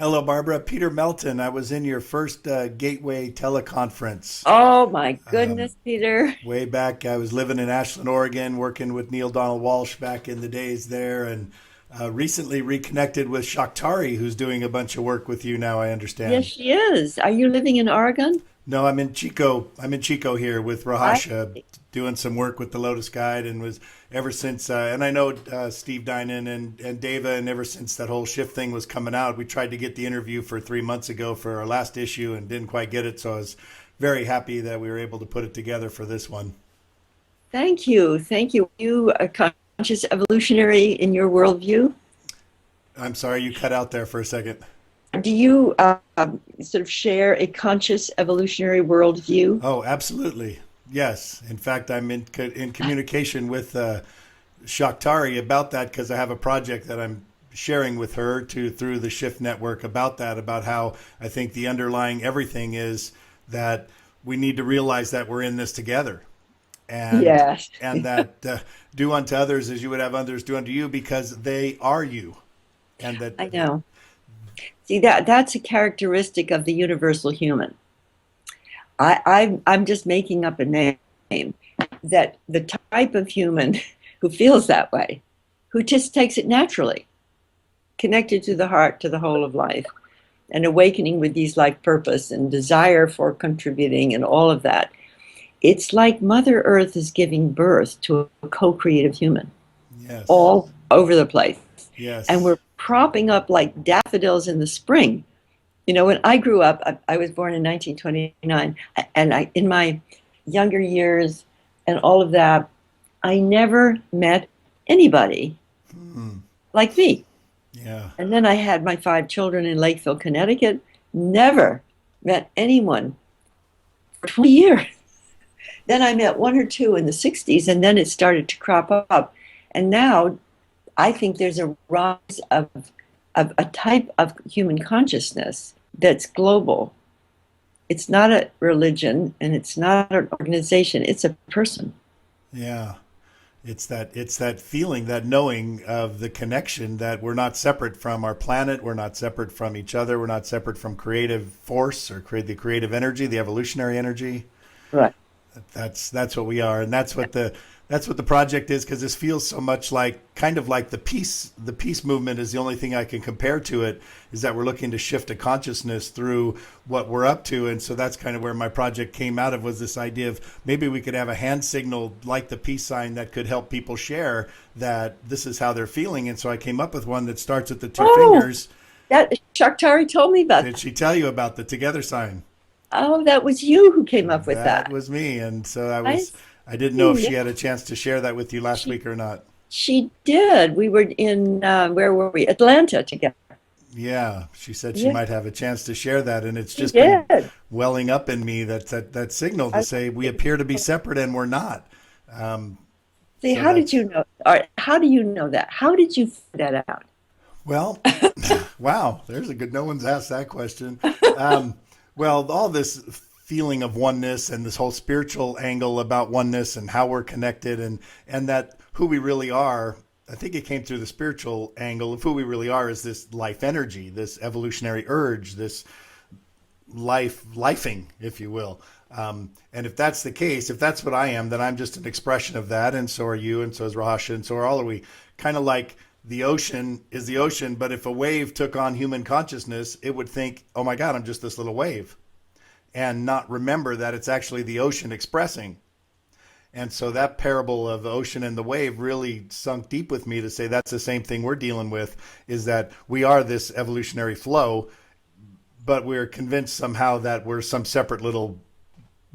Hello, Barbara. Peter Melton. I was in your first Gateway teleconference Oh my um, goodness, Peter. way back. I was living in Ashland, Oregon, working with Neil Donald Walsh back in the days there, and recently reconnected with Shakhtari, who's doing a bunch of work with you now, I Yes, understand. she is. Are you living in Oregon? No, I'm in Chico. I'm in Chico here with I Rahasha, doing some work with the Lotus Guide, and was ever since. And I know Steve Dinan and Deva, and ever since that whole shift thing was coming out, we tried to get the interview for 3 months ago for our last issue and didn't quite get it. So I was very happy that we were able to put it together for this one. thank you. Thank you. You a conscious evolutionary in your worldview? I'm sorry you cut out there for a second. Do you sort of share a conscious evolutionary worldview? Oh, absolutely. Yes. In fact, I'm in communication with Shakhtari about that because I have a project that I'm sharing with her to through the Shift Network about that, about how I think the underlying everything is that we need to realize that we're in this together, and Yes, that do unto others as you would have others do unto you because they are you, and that I know. See that's a characteristic of the universal human. I'm just making up a name that the type of human who feels that way, who just takes it naturally, connected to the heart, to the whole of life, and awakening with these life purpose and desire for contributing and all of that. It's like Mother Earth is giving birth to a co-creative human yes, all over the place. And yes. we're propping up like daffodils in the spring. You know, when I grew up, I was born in 1929, and in my younger years and all of that, I never met anybody Hmm. like me. Yeah. And then I had my 5 children in Lakeville, Connecticut. Never met anyone for 20 years. Then I met one or two in the 60s, and then it started to crop up. And now I think there's a rise of a type of human consciousness that's global. It's not a religion and it's not an organization, it's a person. Yeah. It's that feeling, that knowing of the connection that we're not separate from our planet, we're not separate from each other, we're not separate from creative force or create the creative energy, the evolutionary energy. Right. That's what we are, and that's what the project is. Because this feels so much like kind of like the peace movement is the only thing I can compare to it. Is that we're looking to shift a consciousness through what we're up to, and so that's kind of where my project came out of, was this idea of maybe we could have a hand signal like the peace sign that could help people share that this is how they're feeling. And so I came up with one that starts at the two Oh, fingers. that Shakhtari told me about Did that. she tell you about the together sign? Oh, that was you who came up with That that. was me, and so I I was. I didn't know if see. she Yeah, had a chance to share that with you last she week or not. she did. We were in where were we? Atlanta together. Yeah, she said she Yeah, might have a chance to share that, and it's she just been did. welling up in me that signal to I, say we appear to be separate and we're not. Um, see, so how did that's you know? Or how do you know that? How did you find that out? well, wow. There's a good. No one's asked that question. Um, well, all this feeling of oneness and this whole spiritual angle about oneness and how we're connected, and that who we really are. I think it came through the spiritual angle of who we really are is this life energy, this evolutionary urge, this lifing, if you will. And if that's the case, if that's what I am, then I'm just an expression of that, and so are you, and so is Rahasha, and so are all of we. Kind of like the ocean is the ocean, but if a wave took on human consciousness, it would think, "Oh my God, I'm just this little wave," and not remember that it's actually the ocean expressing. And so that parable of the ocean and the wave really sunk deep with me to say that's the same thing we're dealing with, is that we are this evolutionary flow, but we're convinced somehow that we're some separate little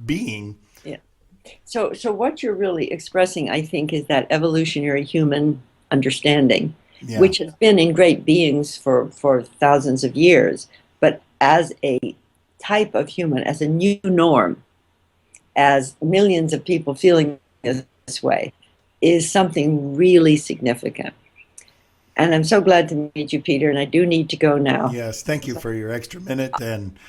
being. Yeah. So what you're really expressing, I think, is that evolutionary human understanding, Yeah. which has been in great beings for thousands of years, but as a type of human, as a new norm, as millions of people feeling this way, is something really significant. And I'm so glad to meet you, Peter, and I do need to go now. Yes. Thank you for your extra minute, and thank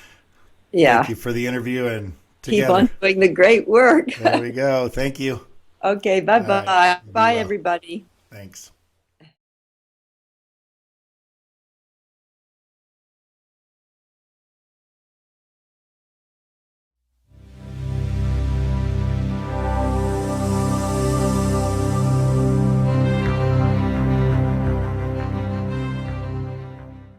Yeah. you for the interview, and Keep together. on doing the great work. There we go. Thank you. Okay, All right. bye-bye. Be Bye, well. everybody. Thanks.